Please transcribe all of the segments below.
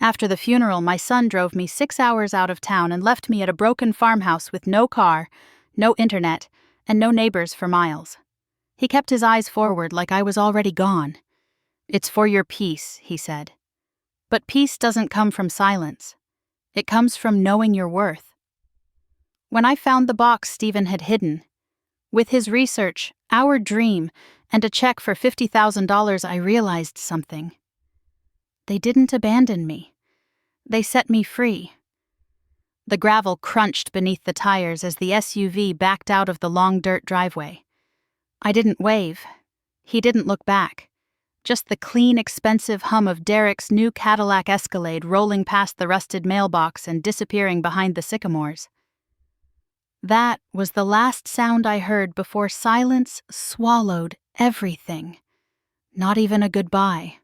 After the funeral, my son drove me 6 hours out of town and left me at a broken farmhouse with no car, no internet, and no neighbors for miles. He kept his eyes forward like I was already gone. "It's for your peace," he said. But peace doesn't come from silence. It comes from knowing your worth. When I found the box Stephen had hidden, with his research, our dream, and a check for $50,000, I realized something. They didn't abandon me. They set me free. The gravel crunched beneath the tires as the SUV backed out of the long dirt driveway. I didn't wave. He didn't look back. Just the clean, expensive hum of Derek's new Cadillac Escalade rolling past the rusted mailbox and disappearing behind the sycamores. That was the last sound I heard before silence swallowed everything. Not even a goodbye.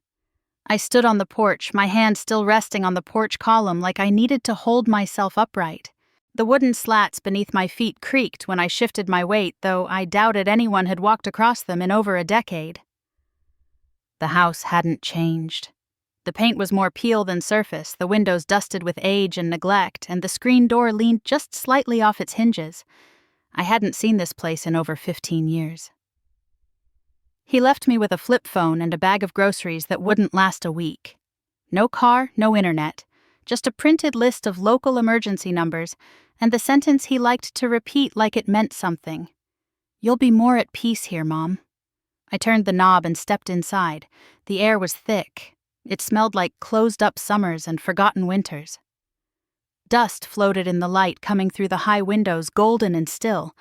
I stood on the porch, my hand still resting on the porch column like I needed to hold myself upright. The wooden slats beneath my feet creaked when I shifted my weight, though I doubted anyone had walked across them in over a decade. The house hadn't changed. The paint was more peel than surface, the windows dusted with age and neglect, and the screen door leaned just slightly off its hinges. I hadn't seen this place in over 15 years. He left me with a flip phone and a bag of groceries that wouldn't last a week. No car, no internet, just a printed list of local emergency numbers, and the sentence he liked to repeat like it meant something. "You'll be more at peace here, Mom." I turned the knob and stepped inside. The air was thick. It smelled like closed-up summers and forgotten winters. Dust floated in the light coming through the high windows, golden and still.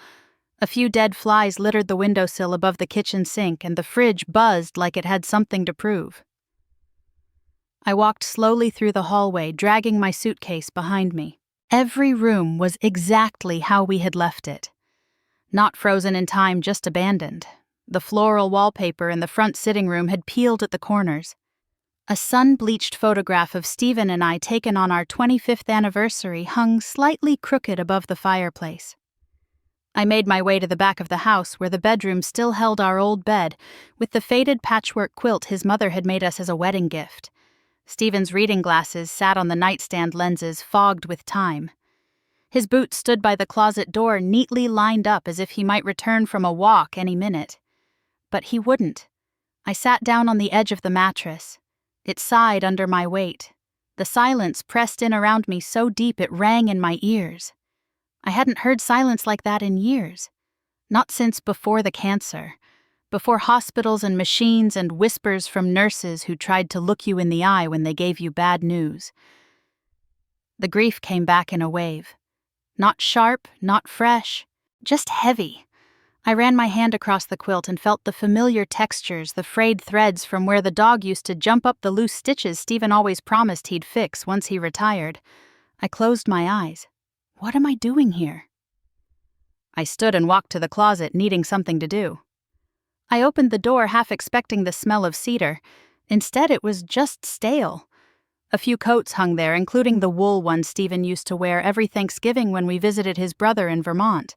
A few dead flies littered the windowsill above the kitchen sink, and the fridge buzzed like it had something to prove. I walked slowly through the hallway, dragging my suitcase behind me. Every room was exactly how we had left it. Not frozen in time, just abandoned. The floral wallpaper in the front sitting room had peeled at the corners. A sun-bleached photograph of Stephen and I taken on our 25th anniversary hung slightly crooked above the fireplace. I made my way to the back of the house where the bedroom still held our old bed, with the faded patchwork quilt his mother had made us as a wedding gift. Stephen's reading glasses sat on the nightstand lenses, fogged with time. His boots stood by the closet door, neatly lined up as if he might return from a walk any minute. But he wouldn't. I sat down on the edge of the mattress. It sighed under my weight. The silence pressed in around me so deep it rang in my ears. I hadn't heard silence like that in years. Not since before the cancer. Before hospitals and machines and whispers from nurses who tried to look you in the eye when they gave you bad news. The grief came back in a wave. Not sharp, not fresh, just heavy. I ran my hand across the quilt and felt the familiar textures, the frayed threads from where the dog used to jump up the loose stitches Stephen always promised he'd fix once he retired. I closed my eyes. What am I doing here? I stood and walked to the closet, needing something to do. I opened the door, half expecting the smell of cedar. Instead, it was just stale. A few coats hung there, including the wool one Stephen used to wear every Thanksgiving when we visited his brother in Vermont.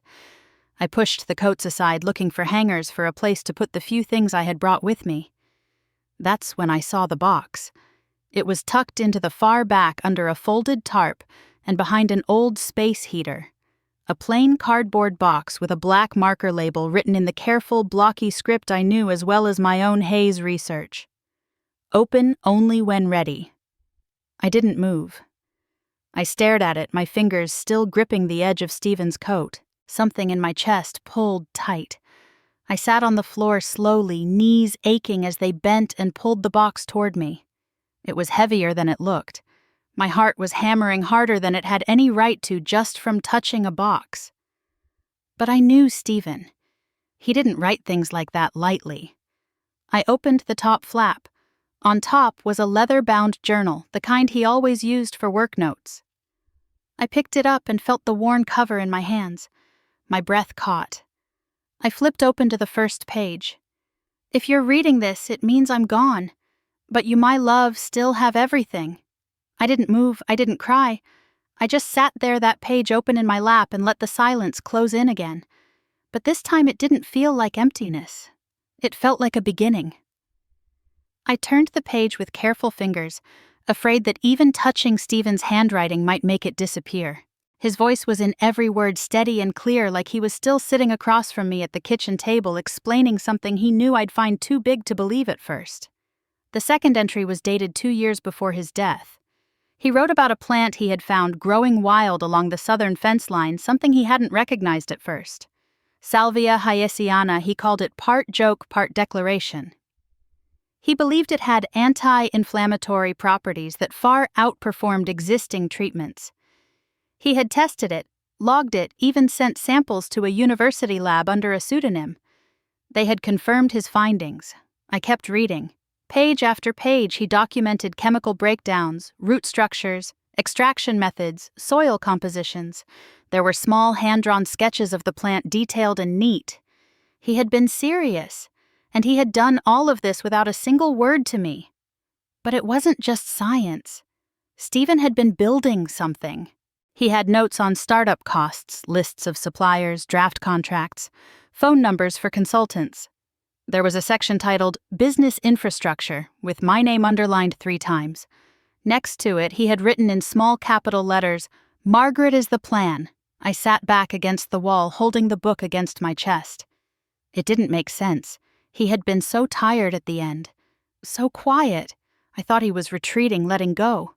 I pushed the coats aside, looking for hangers for a place to put the few things I had brought with me. That's when I saw the box. It was tucked into the far back under a folded tarp and behind an old space heater. A plain cardboard box with a black marker label written in the careful, blocky script I knew as well as my own Hayes research. Open only when ready. I didn't move. I stared at it, my fingers still gripping the edge of Stephen's coat. Something in my chest pulled tight. I sat on the floor slowly, knees aching as they bent and pulled the box toward me. It was heavier than it looked. My heart was hammering harder than it had any right to just from touching a box. But I knew Stephen. He didn't write things like that lightly. I opened the top flap. On top was a leather-bound journal, the kind he always used for work notes. I picked it up and felt the worn cover in my hands. My breath caught. I flipped open to the first page. "If you're reading this, it means I'm gone. But you, my love, still have everything." I didn't move, I didn't cry. I just sat there, that page open in my lap, and let the silence close in again. But this time it didn't feel like emptiness. It felt like a beginning. I turned the page with careful fingers, afraid that even touching Stephen's handwriting might make it disappear. His voice was in every word steady and clear, like he was still sitting across from me at the kitchen table explaining something he knew I'd find too big to believe at first. The second entry was dated 2 years before his death. He wrote about a plant he had found growing wild along the southern fence line, something he hadn't recognized at first. Salvia hyaciniana, he called it part joke, part declaration. He believed it had anti-inflammatory properties that far outperformed existing treatments. He had tested it, logged it, even sent samples to a university lab under a pseudonym. They had confirmed his findings. I kept reading. Page after page, he documented chemical breakdowns, root structures, extraction methods, soil compositions. There were small hand-drawn sketches of the plant, detailed and neat. He had been serious, and he had done all of this without a single word to me. But it wasn't just science. Stephen had been building something. He had notes on startup costs, lists of suppliers, draft contracts, phone numbers for consultants. There was a section titled Business Infrastructure, with my name underlined 3 times. Next to it, he had written in small capital letters, "Margaret is the plan." I sat back against the wall, holding the book against my chest. It didn't make sense. He had been so tired at the end. So quiet. I thought he was retreating, letting go.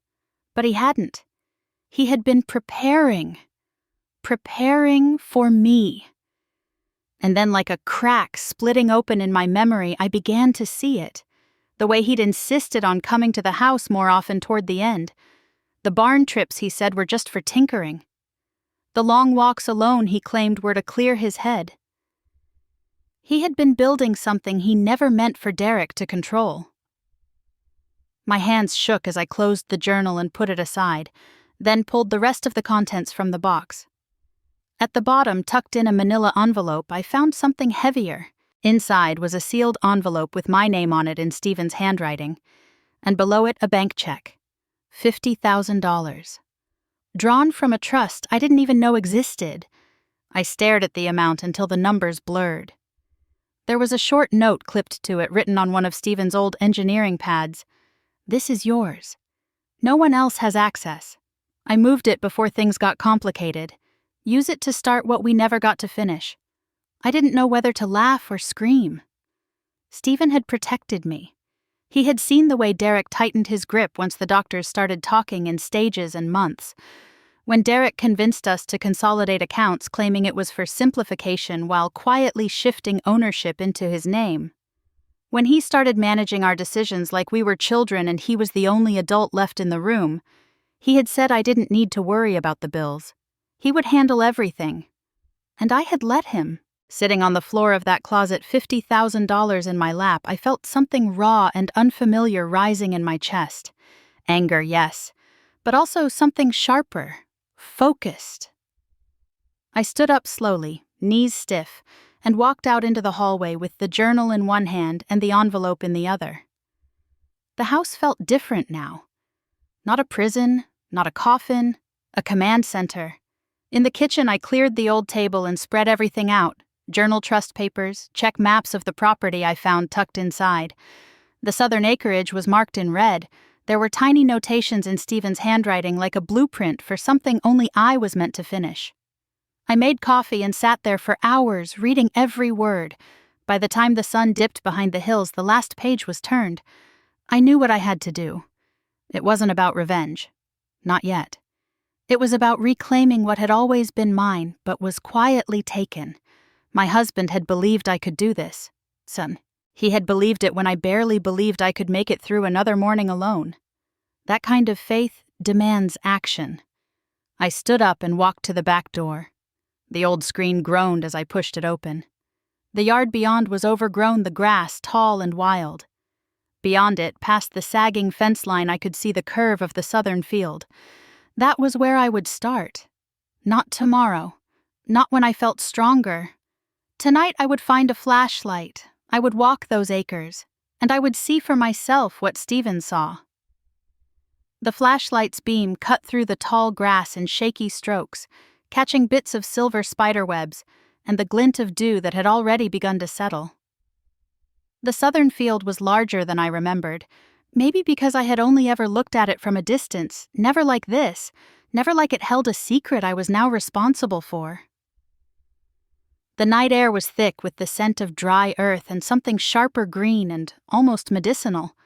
But he hadn't. He had been preparing for me. And then, like a crack splitting open in my memory, I began to see it. The way he'd insisted on coming to the house more often toward the end. The barn trips, he said, were just for tinkering. The long walks alone, he claimed, were to clear his head. He had been building something he never meant for Derek to control. My hands shook as I closed the journal and put it aside, then pulled the rest of the contents from the box. At the bottom, tucked in a manila envelope, I found something heavier. Inside was a sealed envelope with my name on it in Stephen's handwriting, and below it a bank check. $50,000. Drawn from a trust I didn't even know existed. I stared at the amount until the numbers blurred. There was a short note clipped to it, written on one of Stephen's old engineering pads. "This is yours. No one else has access. I moved it before things got complicated. Use it to start what we never got to finish." I didn't know whether to laugh or scream. Stephen had protected me. He had seen the way Derek tightened his grip once the doctors started talking in stages and months. When Derek convinced us to consolidate accounts, claiming it was for simplification while quietly shifting ownership into his name. When he started managing our decisions like we were children and he was the only adult left in the room, he had said I didn't need to worry about the bills. He would handle everything. And I had let him. Sitting on the floor of that closet, $50,000 in my lap, I felt something raw and unfamiliar rising in my chest. Anger, yes, but also something sharper, focused. I stood up slowly, knees stiff, and walked out into the hallway with the journal in one hand and the envelope in the other. The house felt different now. Not a prison, not a coffin, a command center. In the kitchen, I cleared the old table and spread everything out. Journal trust papers, check maps of the property I found tucked inside. The southern acreage was marked in red. There were tiny notations in Stephen's handwriting, like a blueprint for something only I was meant to finish. I made coffee and sat there for hours, reading every word. By the time the sun dipped behind the hills, the last page was turned. I knew what I had to do. It wasn't about revenge. Not yet. It was about reclaiming what had always been mine, but was quietly taken. My husband had believed I could do this. Son, he had believed it when I barely believed I could make it through another morning alone. That kind of faith demands action. I stood up and walked to the back door. The old screen groaned as I pushed it open. The yard beyond was overgrown, the grass tall and wild. Beyond it, past the sagging fence line, I could see the curve of the southern field. That was where I would start. Not tomorrow. Not when I felt stronger. Tonight I would find a flashlight. I would walk those acres, and I would see for myself what Stephen saw. The flashlight's beam cut through the tall grass in shaky strokes, catching bits of silver spiderwebs and the glint of dew that had already begun to settle. The southern field was larger than I remembered, Maybe because I had only ever looked at it from a distance, never like this, never like it held a secret I was now responsible for. The night air was thick with the scent of dry earth and something sharper green and almost medicinal.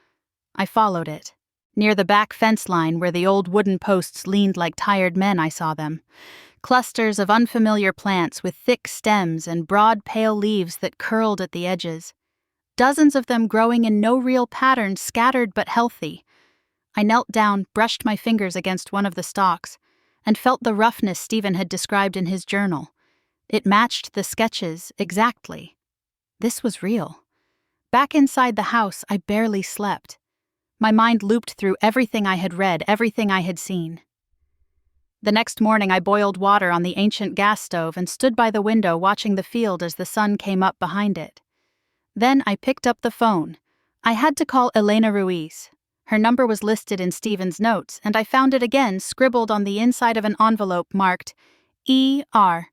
I followed it. Near the back fence line where the old wooden posts leaned like tired men, I saw them. Clusters of unfamiliar plants with thick stems and broad pale leaves that curled at the edges. Dozens of them growing in no real pattern, scattered but healthy. I knelt down, brushed my fingers against one of the stalks, and felt the roughness Stephen had described in his journal. It matched the sketches exactly. This was real. Back inside the house, I barely slept. My mind looped through everything I had read, everything I had seen. The next morning I boiled water on the ancient gas stove and stood by the window watching the field as the sun came up behind it. Then I picked up the phone. I had to call Elena Ruiz. Her number was listed in Stephen's notes, and I found it again scribbled on the inside of an envelope marked E.R.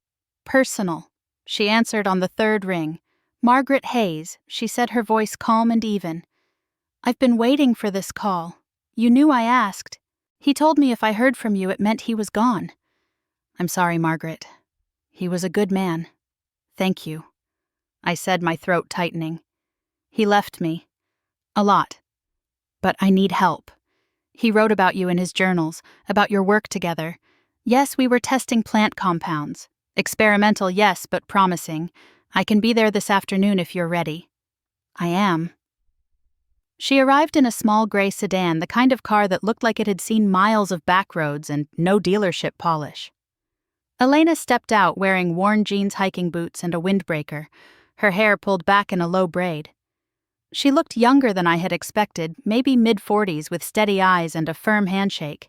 Personal. She answered on the third ring. Margaret Hayes, she said, her voice calm and even. I've been waiting for this call. You knew I asked. He told me if I heard from you, it meant he was gone. I'm sorry, Margaret. He was a good man. Thank you, I said, my throat tightening. He left me. A lot. But I need help. He wrote about you in his journals, about your work together. Yes, we were testing plant compounds. Experimental, yes, but promising. I can be there this afternoon if you're ready. I am. She arrived in a small gray sedan, the kind of car that looked like it had seen miles of back roads and no dealership polish. Elena stepped out wearing worn jeans, hiking boots, and a windbreaker, her hair pulled back in a low braid. She looked younger than I had expected, maybe mid-40s with steady eyes and a firm handshake.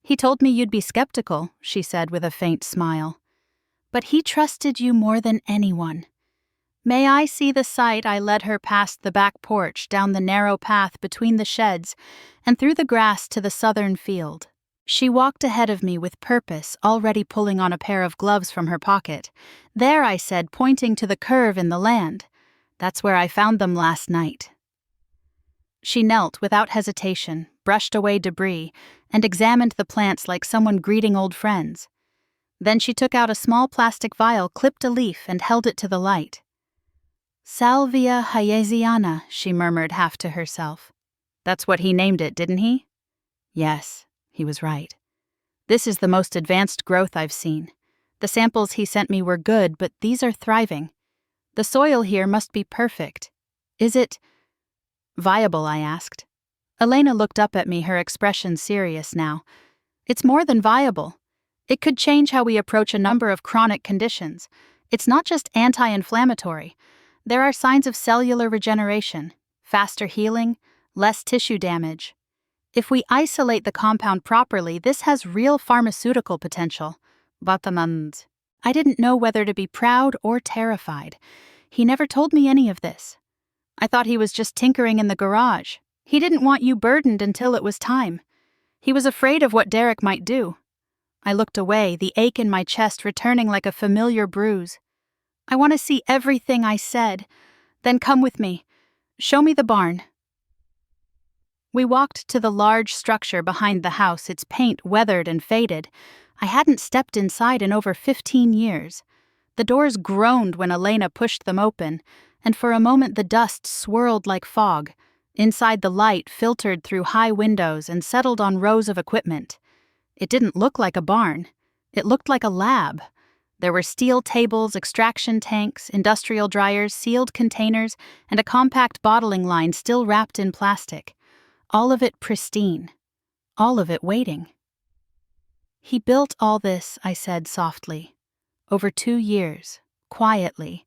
He told me you'd be skeptical, she said with a faint smile. But he trusted you more than anyone. May I see the sight? I led her past the back porch, down the narrow path between the sheds, and through the grass to the southern field. She walked ahead of me with purpose, already pulling on a pair of gloves from her pocket. There, I said, pointing to the curve in the land. That's where I found them last night. She knelt without hesitation, brushed away debris, and examined the plants like someone greeting old friends. Then she took out a small plastic vial, clipped a leaf, and held it to the light. Salvia hayesiana, she murmured half to herself. That's what he named it, didn't he? Yes, he was right. This is the most advanced growth I've seen. The samples he sent me were good, but these are thriving. The soil here must be perfect. Is it viable? I asked. Elena looked up at me, her expression serious now. It's more than viable. It could change how we approach a number of chronic conditions. It's not just anti-inflammatory. There are signs of cellular regeneration, faster healing, less tissue damage. If we isolate the compound properly, this has real pharmaceutical potential. I didn't know whether to be proud or terrified. He never told me any of this. I thought he was just tinkering in the garage. He didn't want you burdened until it was time. He was afraid of what Derek might do. I looked away, the ache in my chest returning like a familiar bruise. I want to see everything I said. Then come with me. Show me the barn. We walked to the large structure behind the house, its paint weathered and faded. I hadn't stepped inside in over 15 years. The doors groaned when Elena pushed them open, and for a moment the dust swirled like fog. Inside, the light filtered through high windows and settled on rows of equipment. It didn't look like a barn. It looked like a lab. There were steel tables, extraction tanks, industrial dryers, sealed containers, and a compact bottling line still wrapped in plastic. All of it pristine. All of it waiting. He built all this, I said softly. Over 2 years. Quietly.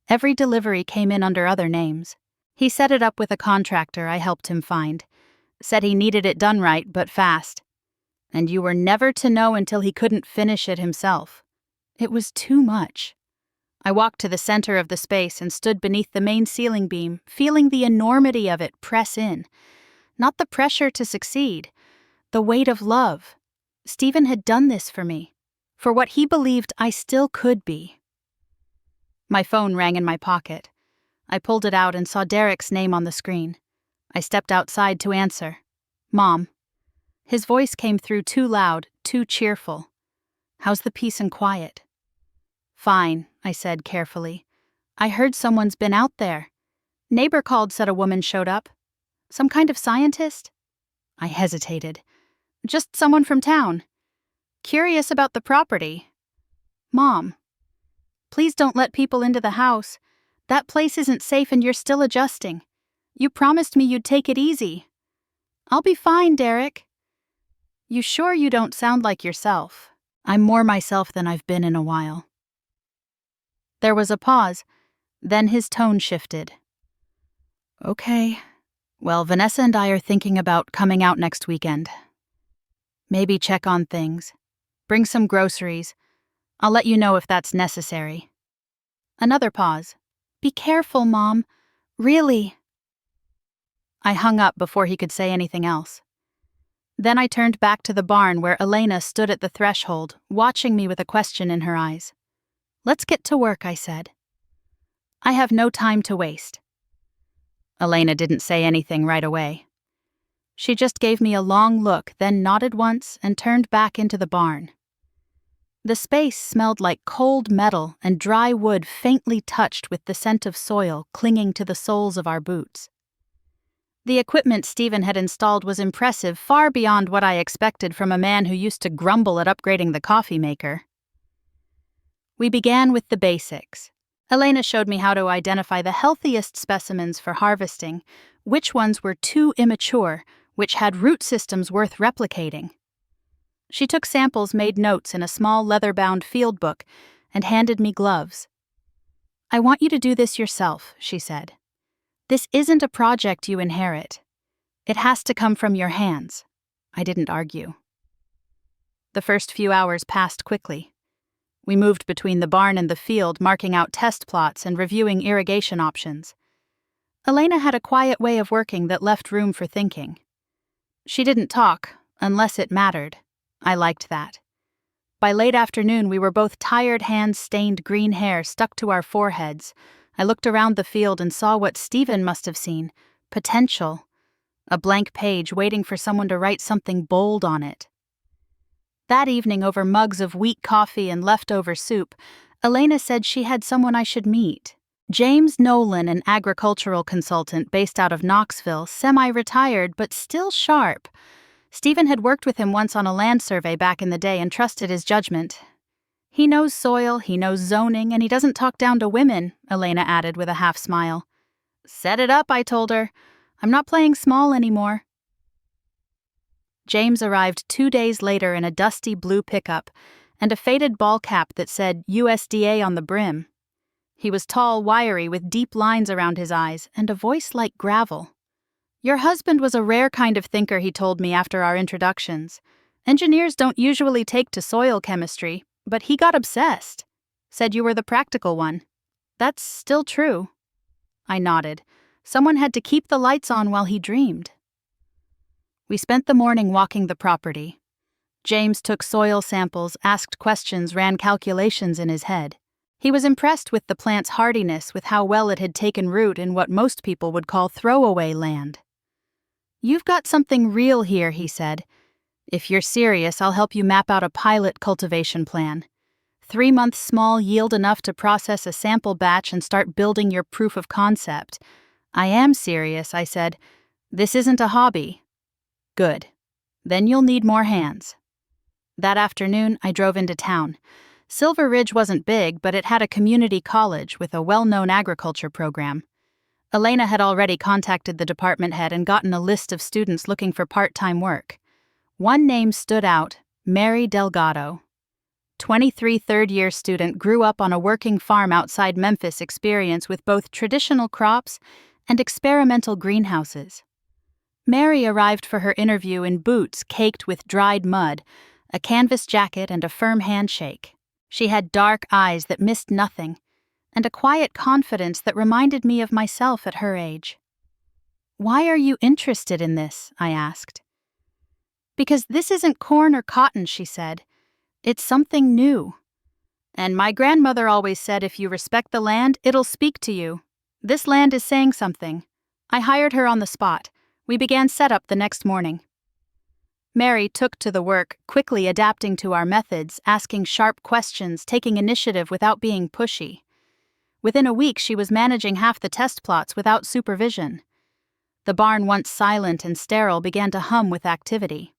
Every delivery came in under other names. He set it up with a contractor I helped him find. Said he needed it done right, but fast. And you were never to know until he couldn't finish it himself. It was too much. I walked to the center of the space and stood beneath the main ceiling beam, feeling the enormity of it press in. Not the pressure to succeed, the weight of love. Stephen had done this for me, for what he believed I still could be. My phone rang in my pocket. I pulled it out and saw Derek's name on the screen. I stepped outside to answer. Mom. His voice came through too loud, too cheerful. How's the peace and quiet? Fine, I said carefully. I heard someone's been out there. Neighbor called, said a woman showed up. Some kind of scientist? I hesitated. Just someone from town. Curious about the property. Mom. Please don't let people into the house. That place isn't safe and you're still adjusting. You promised me you'd take it easy. I'll be fine, Derek. You sure you don't sound like yourself? I'm more myself than I've been in a while. There was a pause, then his tone shifted. Okay. Well, Vanessa and I are thinking about coming out next weekend. Maybe check on things. Bring some groceries. I'll let you know if that's necessary. Another pause. Be careful, Mom. Really. I hung up before he could say anything else. Then I turned back to the barn where Elena stood at the threshold, watching me with a question in her eyes. Let's get to work, I said. I have no time to waste. Elena didn't say anything right away. She just gave me a long look, then nodded once and turned back into the barn. The space smelled like cold metal and dry wood faintly touched with the scent of soil clinging to the soles of our boots. The equipment Stephen had installed was impressive, far beyond what I expected from a man who used to grumble at upgrading the coffee maker. We began with the basics. Elena showed me how to identify the healthiest specimens for harvesting, which ones were too immature, which had root systems worth replicating. She took samples, made notes in a small leather-bound field book, and handed me gloves. I want you to do this yourself, she said. This isn't a project you inherit. It has to come from your hands. I didn't argue. The first few hours passed quickly. We moved between the barn and the field, marking out test plots and reviewing irrigation options. Elena had a quiet way of working that left room for thinking. She didn't talk, unless it mattered. I liked that. By late afternoon, we were both tired hands, stained green hair stuck to our foreheads. I looked around the field and saw what Stephen must have seen. Potential. A blank page waiting for someone to write something bold on it. That evening, over mugs of weak coffee and leftover soup, Elena said she had someone I should meet. James Nolan, an agricultural consultant based out of Knoxville, semi-retired but still sharp. Stephen had worked with him once on a land survey back in the day and trusted his judgment. He knows soil, he knows zoning, and he doesn't talk down to women, Elena added with a half smile. Set it up, I told her. I'm not playing small anymore. James arrived 2 days later in a dusty blue pickup and a faded ball cap that said USDA on the brim. He was tall, wiry, with deep lines around his eyes and a voice like gravel. Your husband was a rare kind of thinker, he told me after our introductions. Engineers don't usually take to soil chemistry, but he got obsessed. Said you were the practical one. That's still true. I nodded. Someone had to keep the lights on while he dreamed. We spent the morning walking the property. James took soil samples, asked questions, ran calculations in his head. He was impressed with the plant's hardiness, with how well it had taken root in what most people would call throwaway land. You've got something real here, he said. If you're serious, I'll help you map out a pilot cultivation plan. 3 months small, yield enough to process a sample batch and start building your proof of concept. I am serious, I said. This isn't a hobby. Good. Then you'll need more hands. That afternoon, I drove into town. Silver Ridge wasn't big, but it had a community college with a well-known agriculture program. Elena had already contacted the department head and gotten a list of students looking for part-time work. One name stood out, Mary Delgado. 23 third-year student, grew up on a working farm outside Memphis, experience with both traditional crops and experimental greenhouses. Mary arrived for her interview in boots caked with dried mud, a canvas jacket and a firm handshake. She had dark eyes that missed nothing, and a quiet confidence that reminded me of myself at her age. Why are you interested in this? I asked. Because this isn't corn or cotton, she said. It's something new. And my grandmother always said if you respect the land, it'll speak to you. This land is saying something. I hired her on the spot. We began setup the next morning. Mary took to the work, quickly adapting to our methods, asking sharp questions, taking initiative without being pushy. Within a week, she was managing half the test plots without supervision. The barn, once silent and sterile, began to hum with activity.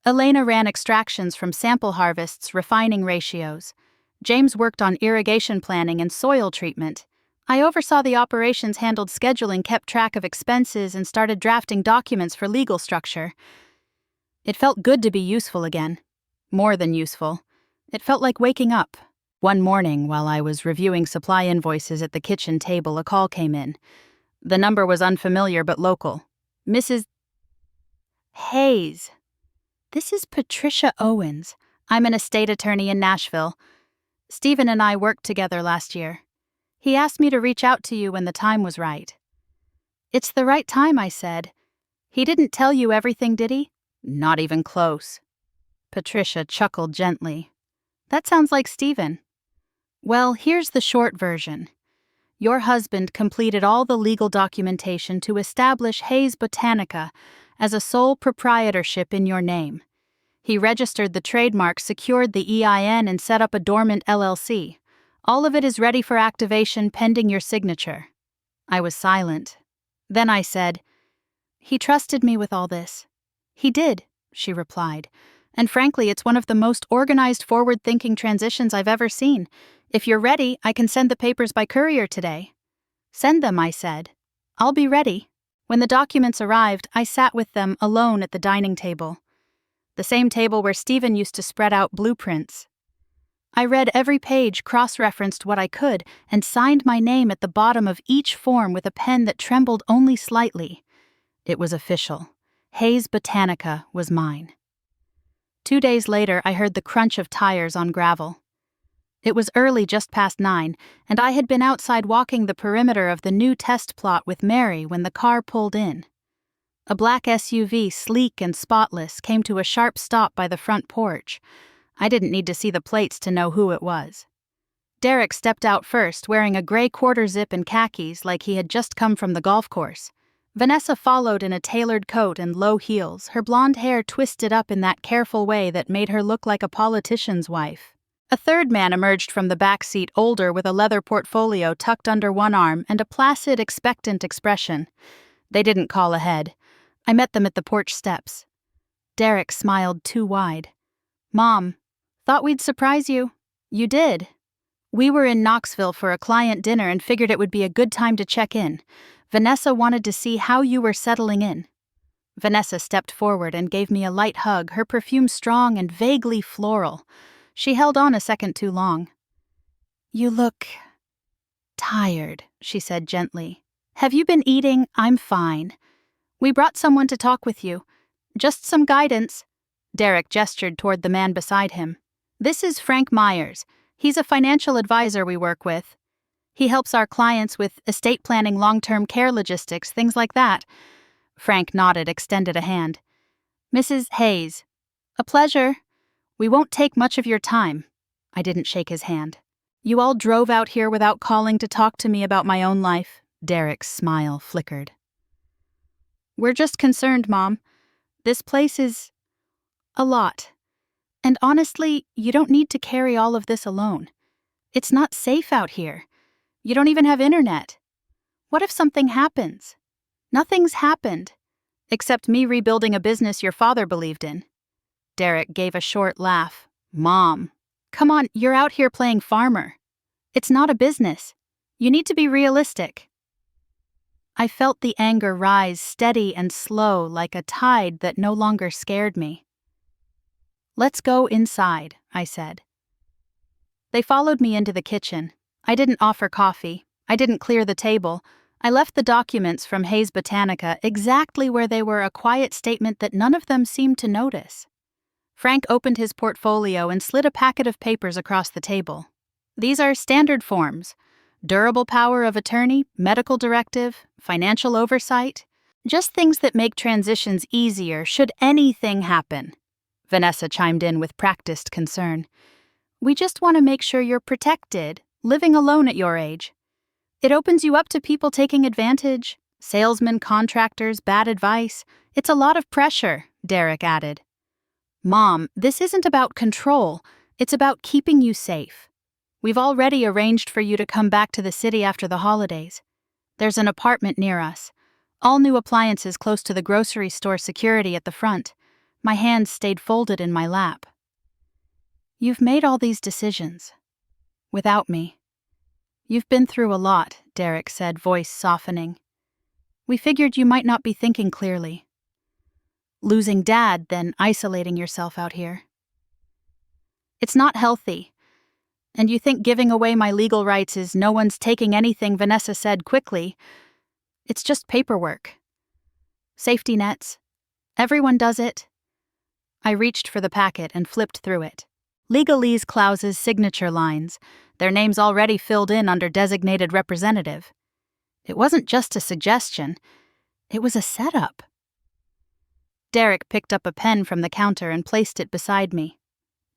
Elena ran extractions from sample harvests, refining ratios. James worked on irrigation planning and soil treatment. I oversaw the operations, handled scheduling, kept track of expenses, and started drafting documents for legal structure. It felt good to be useful again. More than useful. It felt like waking up. One morning, while I was reviewing supply invoices at the kitchen table, a call came in. The number was unfamiliar but local. Mrs. Hayes. This is Patricia Owens. I'm an estate attorney in Nashville. Stephen and I worked together last year. He asked me to reach out to you when the time was right. It's the right time, I said. He didn't tell you everything, did he? Not even close. Patricia chuckled gently. That sounds like Stephen. Well, here's the short version. Your husband completed all the legal documentation to establish Hayes Botanica as a sole proprietorship in your name. He registered the trademark, secured the EIN, and set up a dormant LLC. All of it is ready for activation pending your signature. I was silent. Then I said, He trusted me with all this. He did, she replied. And frankly, it's one of the most organized, forward-thinking transitions I've ever seen. If you're ready, I can send the papers by courier today. Send them, I said. I'll be ready. When the documents arrived, I sat with them alone at the dining table. The same table where Stephen used to spread out blueprints. I read every page, cross-referenced what I could, and signed my name at the bottom of each form with a pen that trembled only slightly. It was official. Hayes Botanica was mine. 2 days later, I heard the crunch of tires on gravel. It was early, just past 9, and I had been outside walking the perimeter of the new test plot with Mary when the car pulled in. A black SUV, sleek and spotless, came to a sharp stop by the front porch. I didn't need to see the plates to know who it was. Derek stepped out first, wearing a gray quarter-zip and khakis like he had just come from the golf course. Vanessa followed in a tailored coat and low heels, her blonde hair twisted up in that careful way that made her look like a politician's wife. A third man emerged from the back seat, older, with a leather portfolio tucked under one arm and a placid, expectant expression. They didn't call ahead. I met them at the porch steps. Derek smiled too wide. Mom, thought we'd surprise you. You did. We were in Knoxville for a client dinner and figured it would be a good time to check in. Vanessa wanted to see how you were settling in. Vanessa stepped forward and gave me a light hug, her perfume strong and vaguely floral. She held on a second too long. You look tired, she said gently. Have you been eating? I'm fine. We brought someone to talk with you. Just some guidance. Derek gestured toward the man beside him. This is Frank Myers. He's a financial advisor we work with. He helps our clients with estate planning, long-term care logistics, things like that. Frank nodded, extended a hand. Mrs. Hayes. A pleasure. We won't take much of your time. I didn't shake his hand. You all drove out here without calling to talk to me about my own life. Derek's smile flickered. We're just concerned, Mom. This place is a lot. And honestly, you don't need to carry all of this alone. It's not safe out here. You don't even have internet. What if something happens? Nothing's happened, except me rebuilding a business your father believed in. Derek gave a short laugh. Mom, come on, you're out here playing farmer. It's not a business. You need to be realistic. I felt the anger rise, steady and slow, like a tide that no longer scared me. Let's go inside, I said. They followed me into the kitchen. I didn't offer coffee. I didn't clear the table. I left the documents from Hayes Botanica exactly where they were, a quiet statement that none of them seemed to notice. Frank opened his portfolio and slid a packet of papers across the table. These are standard forms. Durable power of attorney, medical directive, financial oversight. Just things that make transitions easier should anything happen. Vanessa chimed in with practiced concern. We just want to make sure you're protected, living alone at your age. It opens you up to people taking advantage. Salesmen, contractors, bad advice. It's a lot of pressure, Derek added. Mom, this isn't about control. It's about keeping you safe. We've already arranged for you to come back to the city after the holidays. There's an apartment near us. All new appliances close to the grocery store security at the front. My hands stayed folded in my lap. You've made all these decisions. Without me. You've been through a lot, Derek said, voice softening. We figured you might not be thinking clearly. Losing Dad, then isolating yourself out here. It's not healthy. And you think giving away my legal rights is no one's taking anything, Vanessa said quickly. It's just paperwork. Safety nets. Everyone does it. I reached for the packet and flipped through it. Legalese Klaus's signature lines, their names already filled in under designated representative. It wasn't just a suggestion. It was a setup. Derek picked up a pen from the counter and placed it beside me.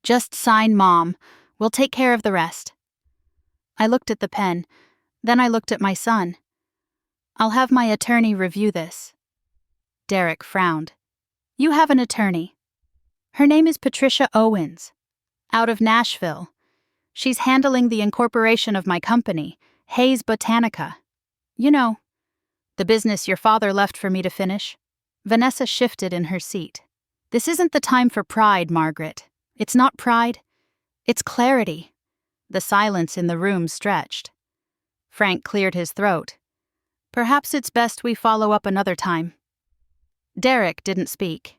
Just sign, Mom. We'll take care of the rest. I looked at the pen. Then I looked at my son. I'll have my attorney review this. Derek frowned. You have an attorney. Her name is Patricia Owens. Out of Nashville. She's handling the incorporation of my company, Hayes Botanica. You know, the business your father left for me to finish. Vanessa shifted in her seat. This isn't the time for pride, Margaret. It's not pride. It's clarity. The silence in the room stretched. Frank cleared his throat. Perhaps it's best we follow up another time. Derek didn't speak.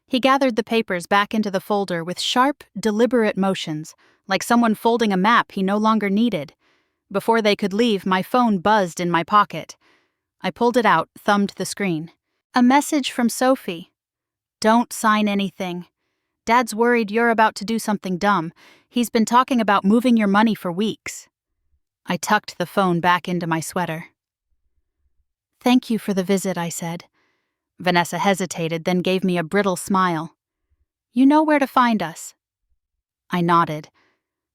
He gathered the papers back into the folder with sharp, deliberate motions, like someone folding a map he no longer needed. Before they could leave, my phone buzzed in my pocket. I pulled it out, thumbed the screen. A message from Sophie. Don't sign anything. Dad's worried you're about to do something dumb. He's been talking about moving your money for weeks. I tucked the phone back into my sweater. Thank you for the visit, I said. Vanessa hesitated, then gave me a brittle smile. You know where to find us. I nodded.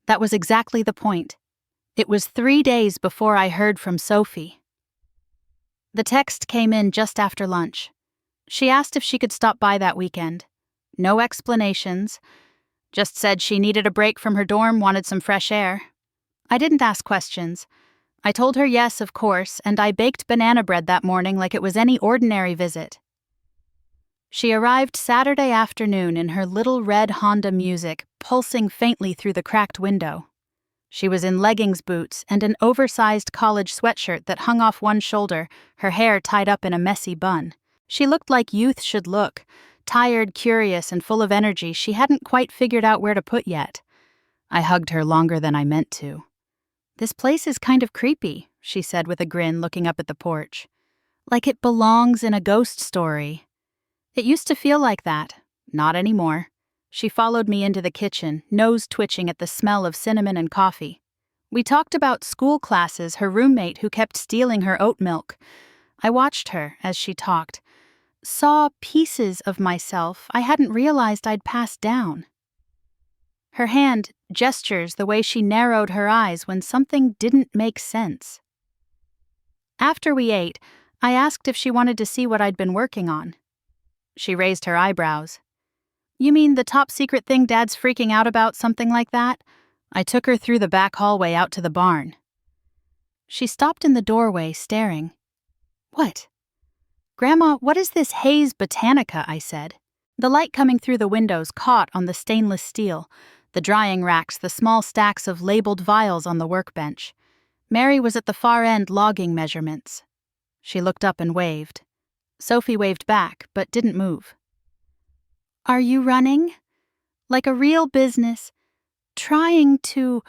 That was exactly the point. It was 3 days before I heard from Sophie. The text came in just after lunch. She asked if she could stop by that weekend. No explanations. Just said she needed a break from her dorm, wanted some fresh air. I didn't ask questions. I told her yes, of course, and I baked banana bread that morning like it was any ordinary visit. She arrived Saturday afternoon in her little red Honda Music, pulsing faintly through the cracked window. She was in leggings boots and an oversized college sweatshirt that hung off one shoulder, her hair tied up in a messy bun. She looked like youth should look, tired, curious, and full of energy she hadn't quite figured out where to put yet. I hugged her longer than I meant to. This place is kind of creepy, she said with a grin, looking up at the porch. Like it belongs in a ghost story. It used to feel like that. Not anymore. She followed me into the kitchen, nose twitching at the smell of cinnamon and coffee. We talked about school classes, her roommate who kept stealing her oat milk. I watched her as she talked. Saw pieces of myself I hadn't realized I'd passed down. Her hand gestures the way she narrowed her eyes when something didn't make sense. After we ate, I asked if she wanted to see what I'd been working on. She raised her eyebrows. You mean the top secret thing Dad's freaking out about, something like that? I took her through the back hallway out to the barn. She stopped in the doorway, staring. What? Grandma, what is this Hayes Botanica? I said. The light coming through the windows caught on the stainless steel, the drying racks, the small stacks of labeled vials on the workbench. Mary was at the far end logging measurements. She looked up and waved. Sophie waved back, but didn't move. Are you running? Like a real business? Trying to...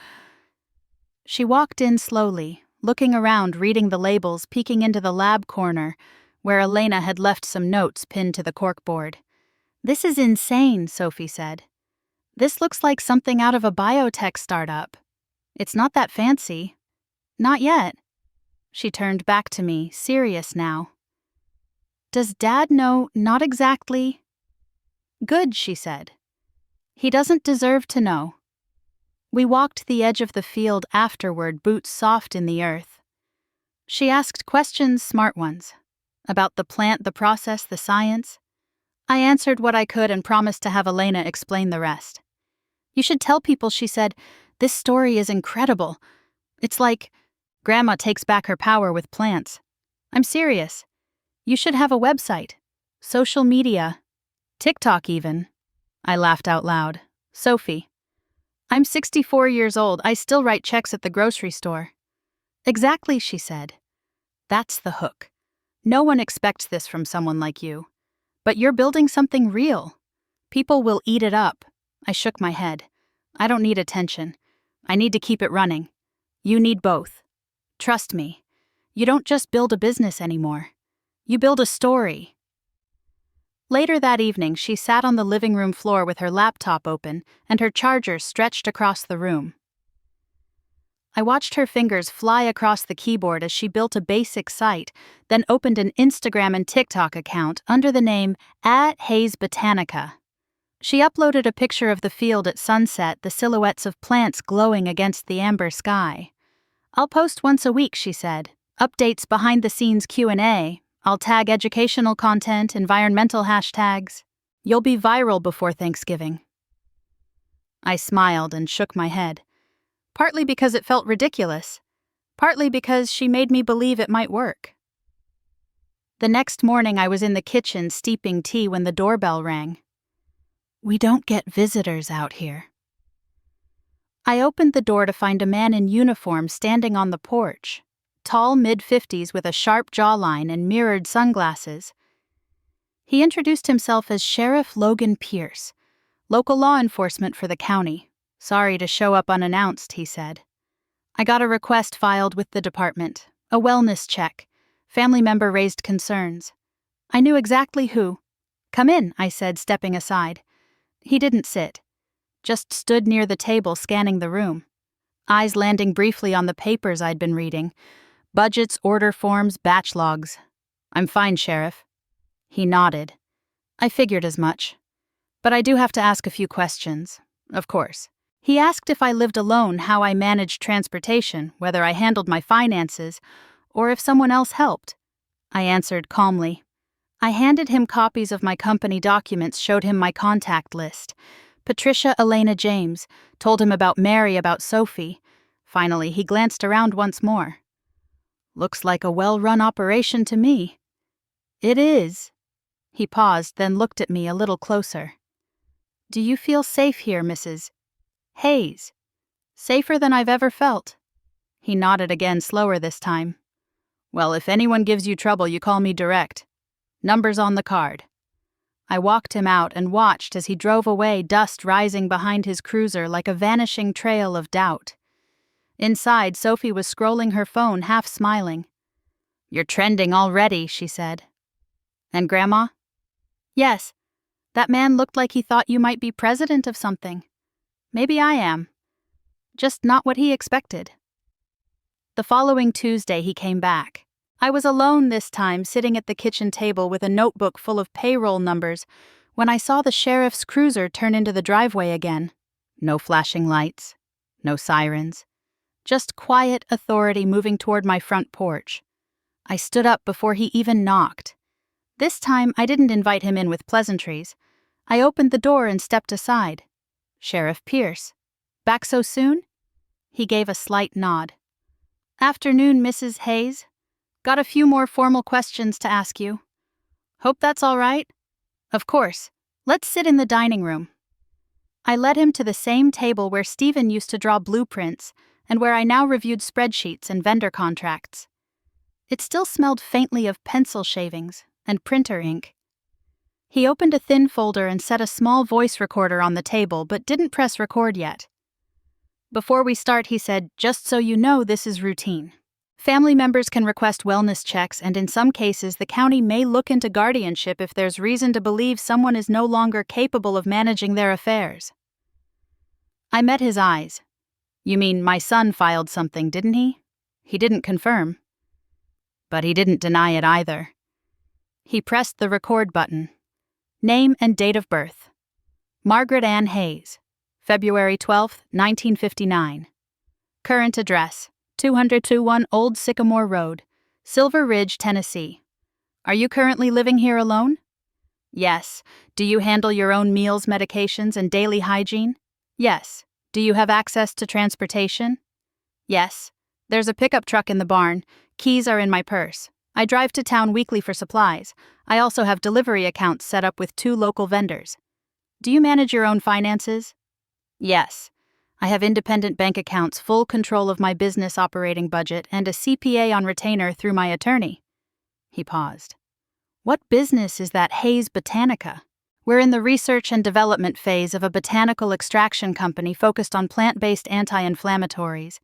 She walked in slowly, looking around, reading the labels, peeking into the lab corner, where Elena had left some notes pinned to the corkboard. This is insane, Sophie said. This looks like something out of a biotech startup. It's not that fancy. Not yet. She turned back to me, serious now. Does Dad know? Not exactly. Good, she said. He doesn't deserve to know. We walked the edge of the field afterward, boots soft in the earth. She asked questions, smart ones. About the plant, the process, the science. I answered what I could and promised to have Elena explain the rest. You should tell people, she said. This story is incredible. It's like Grandma takes back her power with plants. I'm serious. You should have a website, social media, TikTok even. I laughed out loud. Sophie. I'm 64 years old. I still write checks at the grocery store. Exactly, she said. That's the hook. No one expects this from someone like you. But you're building something real. People will eat it up. I shook my head. I don't need attention. I need to keep it running. You need both. Trust me. You don't just build a business anymore. You build a story. Later that evening, she sat on the living room floor with her laptop open and her charger stretched across the room. I watched her fingers fly across the keyboard as she built a basic site, then opened an Instagram and TikTok account under the name @HayesBotanica. She uploaded a picture of the field at sunset, the silhouettes of plants glowing against the amber sky. I'll post once a week, she said. Updates, behind-the-scenes Q&A. I'll tag educational content, environmental hashtags. You'll be viral before Thanksgiving. I smiled and shook my head. Partly because it felt ridiculous, partly because she made me believe it might work. The next morning I was in the kitchen steeping tea when the doorbell rang. We don't get visitors out here. I opened the door to find a man in uniform standing on the porch, tall, mid-50s with a sharp jawline and mirrored sunglasses. He introduced himself as Sheriff Logan Pierce, local law enforcement for the county. Sorry to show up unannounced, he said. I got a request filed with the department, a wellness check. Family member raised concerns. I knew exactly who. Come in, I said, stepping aside. He didn't sit, just stood near the table scanning the room, eyes landing briefly on the papers I'd been reading. Budgets, order forms, batch logs. I'm fine, Sheriff. He nodded. I figured as much. But I do have to ask a few questions, of course. He asked if I lived alone, how I managed transportation, whether I handled my finances, or if someone else helped. I answered calmly. I handed him copies of my company documents, showed him my contact list. Patricia Elena James, told him about Mary, about Sophie. Finally, he glanced around once more. Looks like a well-run operation to me. It is. He paused, then looked at me a little closer. Do you feel safe here, Mrs. Hayes? Safer than I've ever felt. He nodded again, slower this time. Well, if anyone gives you trouble, you call me direct. Number's on the card. I walked him out and watched as he drove away, dust rising behind his cruiser like a vanishing trail of doubt. Inside, Sophie was scrolling her phone, half smiling. You're trending already, she said. And Grandma? Yes. That man looked like he thought you might be president of something. Maybe I am. Just not what he expected. The following Tuesday he came back. I was alone this time, sitting at the kitchen table with a notebook full of payroll numbers, when I saw the sheriff's cruiser turn into the driveway again. No flashing lights, no sirens. Just quiet authority moving toward my front porch. I stood up before he even knocked. This time I didn't invite him in with pleasantries. I opened the door and stepped aside. Sheriff Pierce. Back so soon? He gave a slight nod. Afternoon, Mrs. Hayes. Got a few more formal questions to ask you. Hope that's all right? Of course. Let's sit in the dining room. I led him to the same table where Stephen used to draw blueprints and where I now reviewed spreadsheets and vendor contracts. It still smelled faintly of pencil shavings and printer ink. He opened a thin folder and set a small voice recorder on the table, but didn't press record yet. Before we start, he said, just so you know, this is routine. Family members can request wellness checks, and in some cases, the county may look into guardianship if there's reason to believe someone is no longer capable of managing their affairs. I met his eyes. You mean my son filed something, didn't he? He didn't confirm. But he didn't deny it either. He pressed the record button. Name and date of birth. Margaret Ann Hayes, February 12, 1959. Current address, 221 Old Sycamore Road, Silver Ridge, Tennessee. Are you currently living here alone? Yes. Do you handle your own meals, medications, and daily hygiene? Yes. Do you have access to transportation? Yes. There's a pickup truck in the barn. Keys are in my purse. I drive to town weekly for supplies. I also have delivery accounts set up with 2 local vendors. Do you manage your own finances? Yes. I have independent bank accounts, full control of my business operating budget, and a CPA on retainer through my attorney. He paused. What business is that Hayes Botanica? We're in the research and development phase of a botanical extraction company focused on plant-based anti-inflammatories.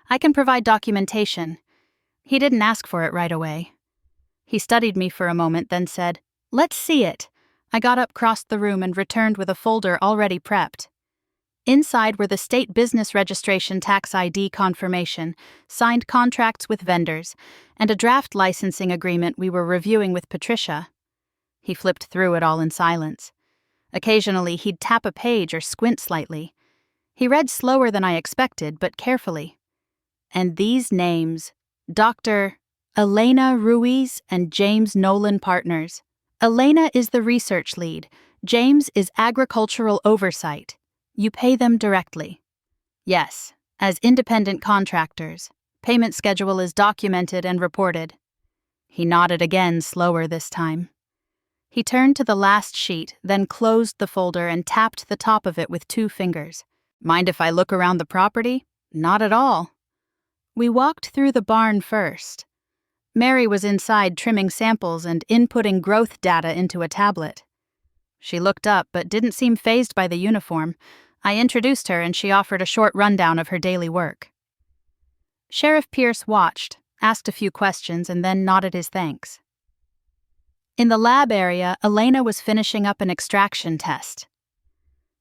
I can provide documentation. He didn't ask for it right away. He studied me for a moment, then said, "Let's see it." I got up, crossed the room, and returned with a folder already prepped. Inside were the state business registration tax ID confirmation, signed contracts with vendors, and a draft licensing agreement we were reviewing with Patricia. He flipped through it all in silence. Occasionally, he'd tap a page or squint slightly. He read slower than I expected, but carefully. And these names: Dr. Elena Ruiz and James Nolan Partners. Elena is the research lead. James is agricultural oversight. You pay them directly. Yes, as independent contractors. Payment schedule is documented and reported. He nodded again, slower this time. He turned to the last sheet, then closed the folder and tapped the top of it with 2 fingers. Mind if I look around the property? Not at all. We walked through the barn first. Mary was inside trimming samples and inputting growth data into a tablet. She looked up but didn't seem fazed by the uniform. I introduced her and she offered a short rundown of her daily work. Sheriff Pierce watched, asked a few questions, and then nodded his thanks. In the lab area, Elena was finishing up an extraction test.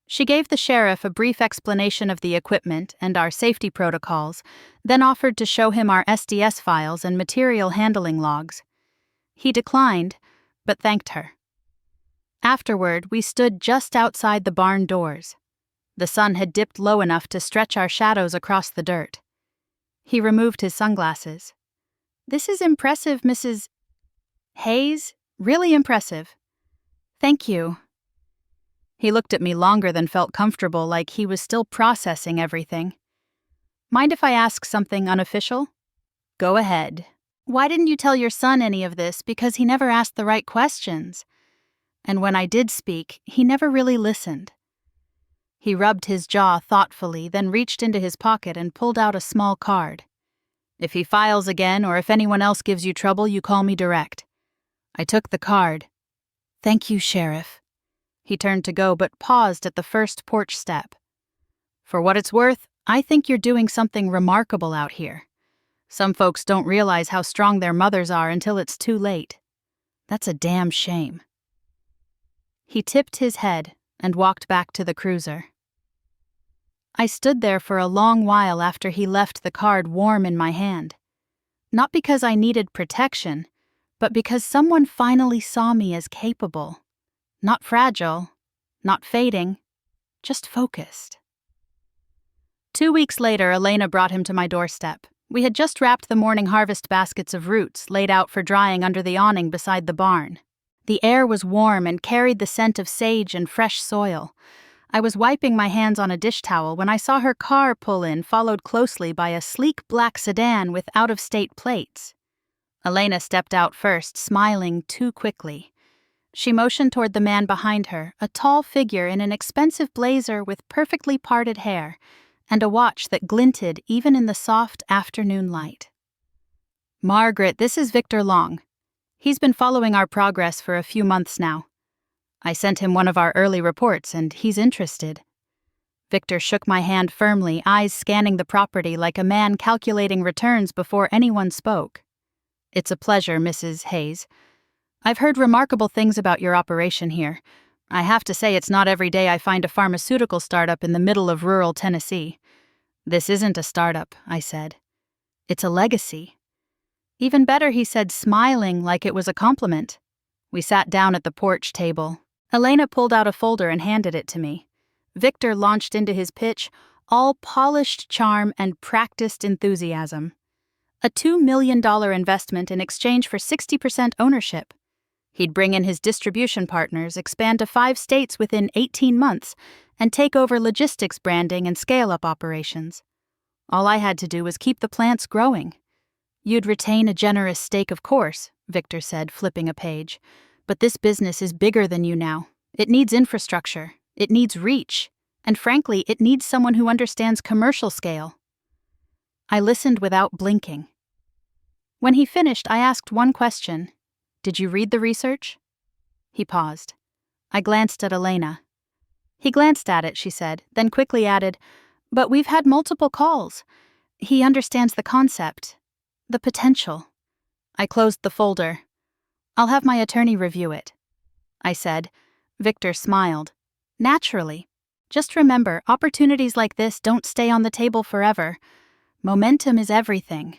She gave the sheriff a brief explanation of the equipment and our safety protocols, then offered to show him our SDS files and material handling logs. He declined, but thanked her. Afterward, we stood just outside the barn doors. The sun had dipped low enough to stretch our shadows across the dirt. He removed his sunglasses. "This is impressive, Mrs. Hayes. Really impressive." "Thank you." He looked at me longer than felt comfortable, like he was still processing everything. "Mind if I ask something unofficial?" "Go ahead." "Why didn't you tell your son any of this? Because he never asked the right questions. And when I did speak, he never really listened." He rubbed his jaw thoughtfully, then reached into his pocket and pulled out a small card. "If he files again or if anyone else gives you trouble, you call me direct." I took the card. "Thank you, Sheriff." He turned to go but paused at the first porch step. "For what it's worth, I think you're doing something remarkable out here. Some folks don't realize how strong their mothers are until it's too late. That's a damn shame." He tipped his head and walked back to the cruiser. I stood there for a long while after he left, the card warm in my hand. Not because I needed protection, but because someone finally saw me as capable. Not fragile, not fading, just focused. 2 weeks later, Elena brought him to my doorstep. We had just wrapped the morning harvest baskets of roots laid out for drying under the awning beside the barn. The air was warm and carried the scent of sage and fresh soil. I was wiping my hands on a dish towel when I saw her car pull in, followed closely by a sleek black sedan with out-of-state plates. Elena stepped out first, smiling too quickly. She motioned toward the man behind her, a tall figure in an expensive blazer with perfectly parted hair, and a watch that glinted even in the soft afternoon light. "Margaret, this is Victor Long. He's been following our progress for a few months now. I sent him one of our early reports, and he's interested." Victor shook my hand firmly, eyes scanning the property like a man calculating returns before anyone spoke. "It's a pleasure, Mrs. Hayes. I've heard remarkable things about your operation here. I have to say it's not every day I find a pharmaceutical startup in the middle of rural Tennessee." "This isn't a startup," I said. "It's a legacy." "Even better," he said, smiling like it was a compliment. We sat down at the porch table. Elena pulled out a folder and handed it to me. Victor launched into his pitch, all polished charm and practiced enthusiasm. A $2 million investment in exchange for 60% ownership. He'd bring in his distribution partners, expand to 5 states within 18 months, and take over logistics, branding, and scale-up operations. All I had to do was keep the plants growing. You'd retain a generous stake, of course, Victor said, flipping a page. But this business is bigger than you now. It needs infrastructure. It needs reach. And frankly, it needs someone who understands commercial scale. I listened without blinking. When he finished, I asked one question. Did you read the research? He paused. I glanced at Elena. He glanced at it, she said, then quickly added, but we've had multiple calls. He understands the concept, the potential. I closed the folder. I'll have my attorney review it, I said. Victor smiled. Naturally. Just remember, opportunities like this don't stay on the table forever. Momentum is everything.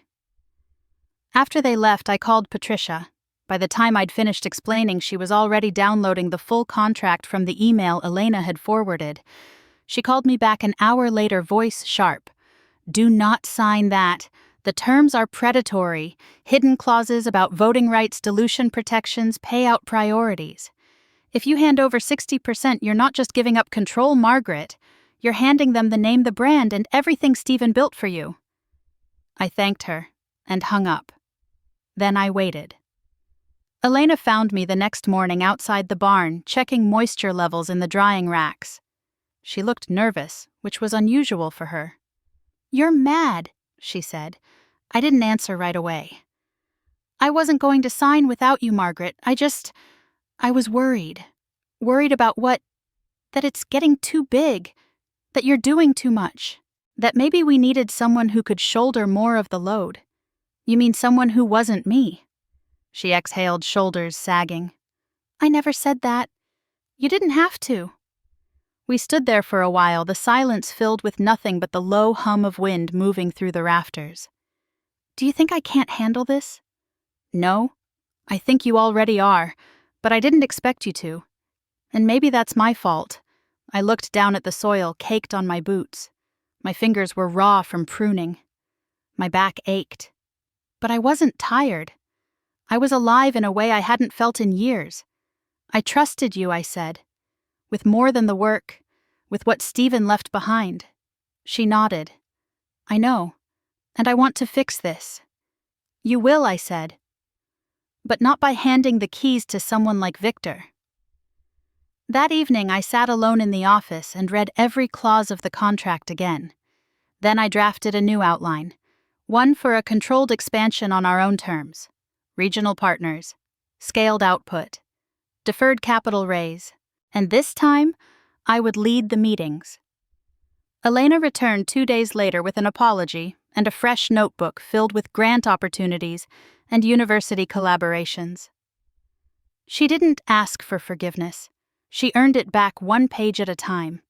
After they left, I called Patricia. By the time I'd finished explaining, she was already downloading the full contract from the email Elena had forwarded. She called me back an hour later, voice sharp. Do not sign that. The terms are predatory. Hidden clauses about voting rights, dilution protections, payout priorities. If you hand over 60%, you're not just giving up control, Margaret. You're handing them the name, the brand, and everything Stephen built for you. I thanked her and hung up. Then I waited. Elena found me the next morning outside the barn, checking moisture levels in the drying racks. She looked nervous, which was unusual for her. You're mad, she said. I didn't answer right away. I wasn't going to sign without you, Margaret. I was worried. Worried about what? That it's getting too big. That you're doing too much. That maybe we needed someone who could shoulder more of the load. You mean someone who wasn't me? She exhaled, shoulders sagging. I never said that. You didn't have to. We stood there for a while, the silence filled with nothing but the low hum of wind moving through the rafters. Do you think I can't handle this? No. I think you already are, but I didn't expect you to. And maybe that's my fault. I looked down at the soil caked on my boots. My fingers were raw from pruning. My back ached. But I wasn't tired. I was alive in a way I hadn't felt in years. I trusted you, I said. With more than the work, with what Stephen left behind. She nodded. I know, and I want to fix this. You will, I said. But not by handing the keys to someone like Victor. That evening I sat alone in the office and read every clause of the contract again. Then I drafted a new outline, one for a controlled expansion on our own terms, regional partners, scaled output, deferred capital raise, and this time I would lead the meetings. Elena returned 2 days later with an apology and a fresh notebook filled with grant opportunities and university collaborations. She didn't ask for forgiveness. She earned it back 1 page at a time.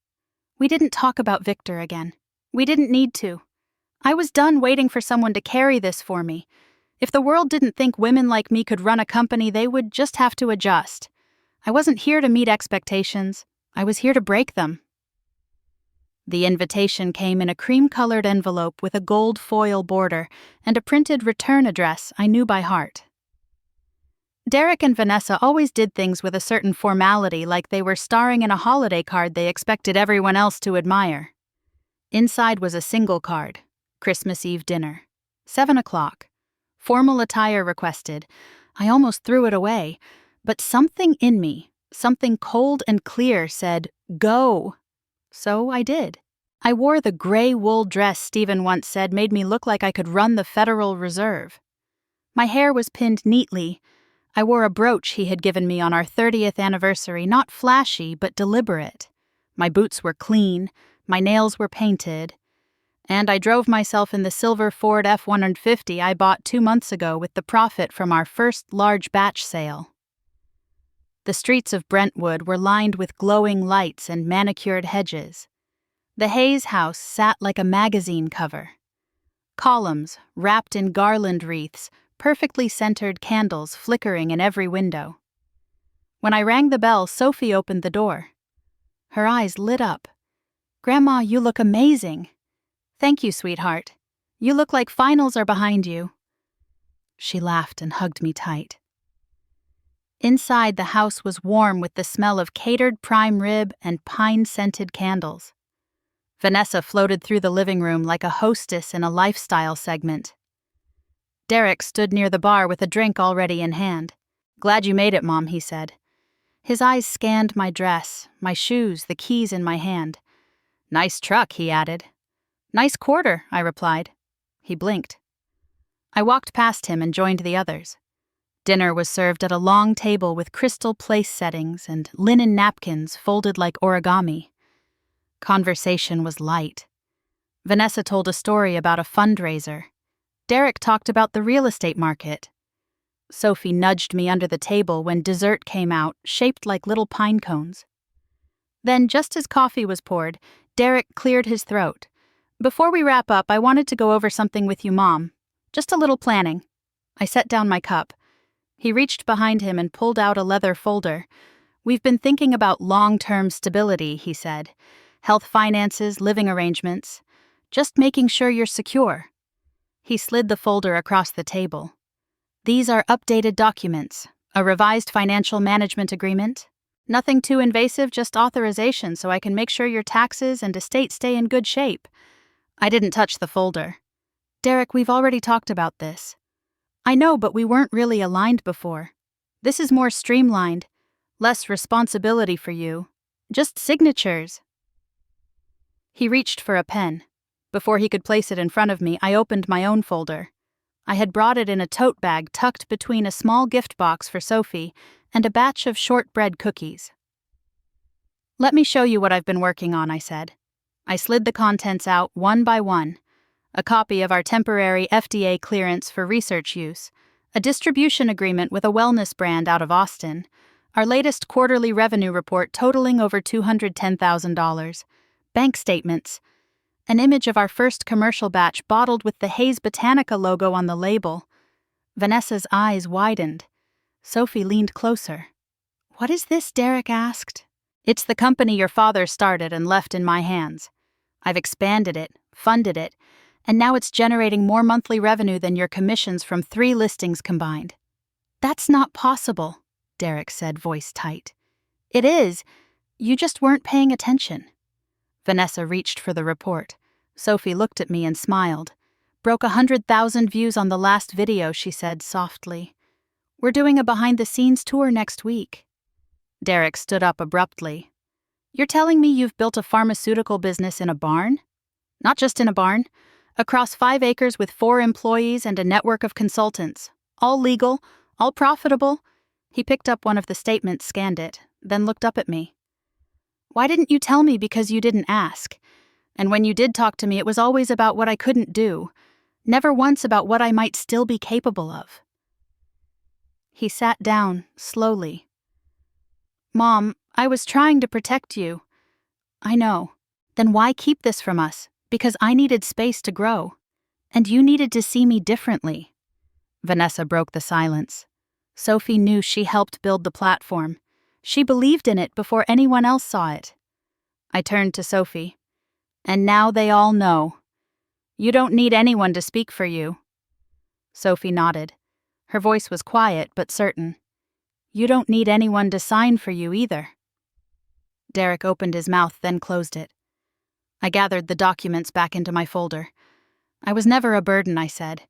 We didn't talk about Victor again. We didn't need to. I was done waiting for someone to carry this for me. If the world didn't think women like me could run a company, they would just have to adjust. I wasn't here to meet expectations. I was here to break them. The invitation came in a cream-colored envelope with a gold foil border and a printed return address I knew by heart. Derek and Vanessa always did things with a certain formality, like they were starring in a holiday card they expected everyone else to admire. Inside was a single card, Christmas Eve dinner, 7 o'clock. Formal attire requested. I almost threw it away, but something in me, something cold and clear, said, go. So I did. I wore the gray wool dress Stephen once said made me look like I could run the Federal Reserve. My hair was pinned neatly. I wore a brooch he had given me on our 30th anniversary, not flashy, but deliberate. My boots were clean, my nails were painted, and I drove myself in the silver Ford F-150 I bought 2 months ago with the profit from our first large batch sale. The streets of Brentwood were lined with glowing lights and manicured hedges. The Hayes house sat like a magazine cover. Columns, wrapped in garland wreaths, perfectly centered candles flickering in every window. When I rang the bell, Sophie opened the door. Her eyes lit up. Grandma, you look amazing. Thank you, sweetheart. You look like finals are behind you. She laughed and hugged me tight. Inside, the house was warm with the smell of catered prime rib and pine-scented candles. Vanessa floated through the living room like a hostess in a lifestyle segment. Derek stood near the bar with a drink already in hand. "Glad you made it, Mom," he said. His eyes scanned my dress, my shoes, the keys in my hand. "Nice truck," he added. "Nice quarter," I replied. He blinked. I walked past him and joined the others. Dinner was served at a long table with crystal place settings and linen napkins folded like origami. Conversation was light. Vanessa told a story about a fundraiser. Derek talked about the real estate market. Sophie nudged me under the table when dessert came out, shaped like little pine cones. Then, just as coffee was poured, Derek cleared his throat. "Before we wrap up, I wanted to go over something with you, Mom. Just a little planning." I set down my cup. He reached behind him and pulled out a leather folder. "We've been thinking about long-term stability," he said. "Health finances, living arrangements. Just making sure you're secure." He slid the folder across the table. "These are updated documents, a revised financial management agreement. Nothing too invasive, just authorization so I can make sure your taxes and estate stay in good shape." I didn't touch the folder. "Derek, we've already talked about this." "I know, but we weren't really aligned before. This is more streamlined, less responsibility for you. Just signatures." He reached for a pen. Before he could place it in front of me, I opened my own folder. I had brought it in a tote bag tucked between a small gift box for Sophie and a batch of shortbread cookies. "Let me show you what I've been working on," I said. I slid the contents out one by one. A copy of our temporary FDA clearance for research use, a distribution agreement with a wellness brand out of Austin, our latest quarterly revenue report totaling over $210,000, bank statements, an image of our first commercial batch bottled with the Hayes Botanica logo on the label. Vanessa's eyes widened. Sophie leaned closer. "What is this?" Derek asked. "It's the company your father started and left in my hands. I've expanded it, funded it, and now it's generating more monthly revenue than your commissions from 3 listings combined." "That's not possible," Derek said, voice tight. "It is. You just weren't paying attention." Vanessa reached for the report. Sophie looked at me and smiled. "Broke 100,000 views on the last video," she said softly. "We're doing a behind-the-scenes tour next week." Derek stood up abruptly. "You're telling me you've built a pharmaceutical business in a barn?" "Not just in a barn. Across 5 acres with 4 employees and a network of consultants. All legal, all profitable." He picked up one of the statements, scanned it, then looked up at me. "Why didn't you tell me? Because you didn't ask. And when you did talk to me, it was always about what I couldn't do. Never once about what I might still be capable of." He sat down, slowly. "Mom, I was trying to protect you." "I know. Then why keep this from us? Because I needed space to grow. And you needed to see me differently." Vanessa broke the silence. Sophie knew she helped build the platform. She believed in it before anyone else saw it. I turned to Sophie. "And now they all know. You don't need anyone to speak for you." Sophie nodded. Her voice was quiet but certain. "You don't need anyone to sign for you either." Derek opened his mouth, then closed it. I gathered the documents back into my folder. "I was never a burden," I said.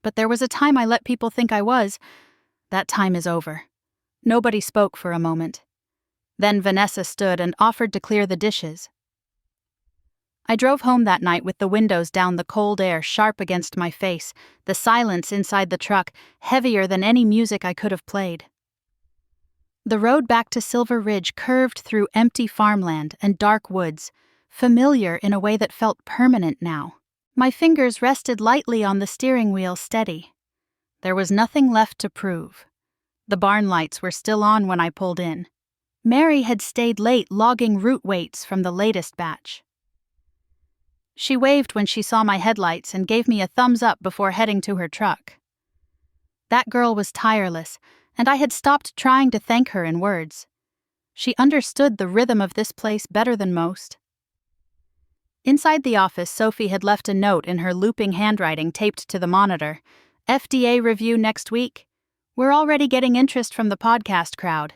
"But there was a time I let people think I was. That time is over." Nobody spoke for a moment. Then Vanessa stood and offered to clear the dishes. I drove home that night with the windows down, the cold air sharp against my face, the silence inside the truck heavier than any music I could have played. The road back to Silver Ridge curved through empty farmland and dark woods, familiar in a way that felt permanent now. My fingers rested lightly on the steering wheel, steady. There was nothing left to prove. The barn lights were still on when I pulled in. Mary had stayed late logging root weights from the latest batch. She waved when she saw my headlights and gave me a thumbs up before heading to her truck. That girl was tireless, and I had stopped trying to thank her in words. She understood the rhythm of this place better than most. Inside the office, Sophie had left a note in her looping handwriting taped to the monitor. "FDA review next week. We're already getting interest from the podcast crowd.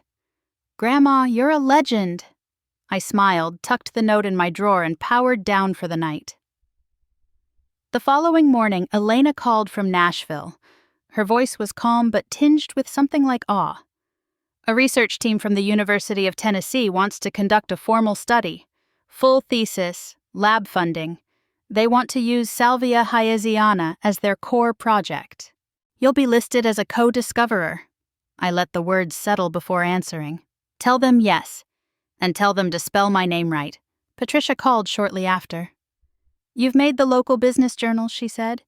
Grandma, you're a legend. I smiled, tucked the note in my drawer, and powered down for the night. The following morning, Elena called from Nashville. Her voice was calm but tinged with something like awe. A research team from the University of Tennessee wants to conduct a formal study. Full thesis, lab funding. They want to use Salvia hyesiana as their core project. You'll be listed as a co-discoverer. I let the words settle before answering. Tell them yes, and tell them to spell my name right. Patricia called shortly after. You've made the local business journal, she said,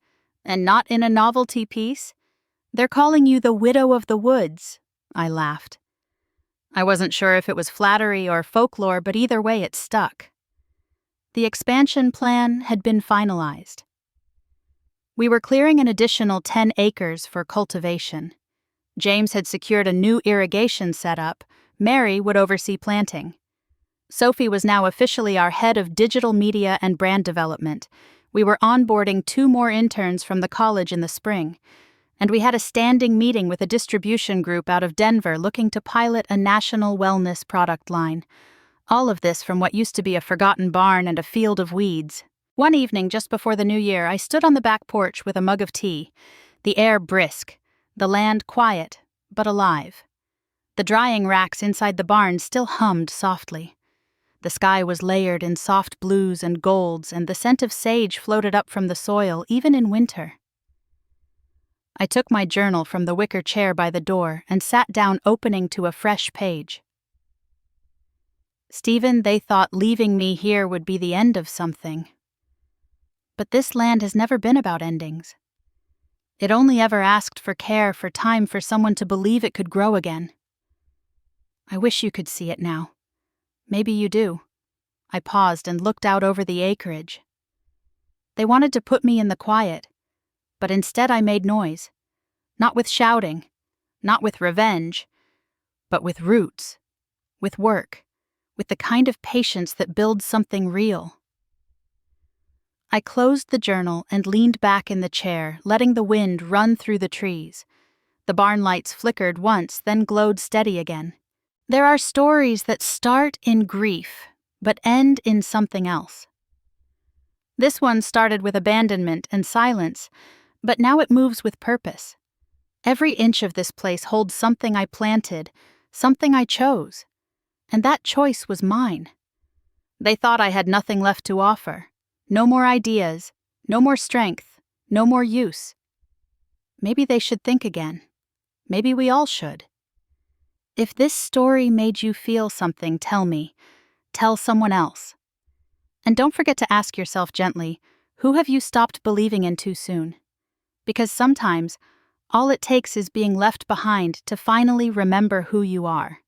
and not in a novelty piece. They're calling you the widow of the woods. I laughed. I wasn't sure if it was flattery or folklore, but either way it stuck. The expansion plan had been finalized. We were clearing an additional 10 acres for cultivation. James had secured a new irrigation setup. Mary would oversee planting. Sophie was now officially our head of digital media and brand development. We were onboarding 2 more interns from the college in the spring. And we had a standing meeting with a distribution group out of Denver looking to pilot a national wellness product line. All of this from what used to be a forgotten barn and a field of weeds. One evening just before the new year, I stood on the back porch with a mug of tea, the air brisk, the land quiet, but alive. The drying racks inside the barn still hummed softly. The sky was layered in soft blues and golds, and the scent of sage floated up from the soil even in winter. I took my journal from the wicker chair by the door and sat down, opening to a fresh page. Stephen, they thought leaving me here would be the end of something. But this land has never been about endings. It only ever asked for care, for time, for someone to believe it could grow again. I wish you could see it now. Maybe you do. I paused and looked out over the acreage. They wanted to put me in the quiet, but instead I made noise. Not with shouting, not with revenge, but with roots, with work, with the kind of patience that builds something real. I closed the journal and leaned back in the chair, letting the wind run through the trees. The barn lights flickered once, then glowed steady again. There are stories that start in grief, but end in something else. This one started with abandonment and silence, but now it moves with purpose. Every inch of this place holds something I planted, something I chose, and that choice was mine. They thought I had nothing left to offer. No more ideas, no more strength, no more use. Maybe they should think again. Maybe we all should. If this story made you feel something, tell me. Tell someone else. And don't forget to ask yourself gently, who have you stopped believing in too soon? Because sometimes, all it takes is being left behind to finally remember who you are.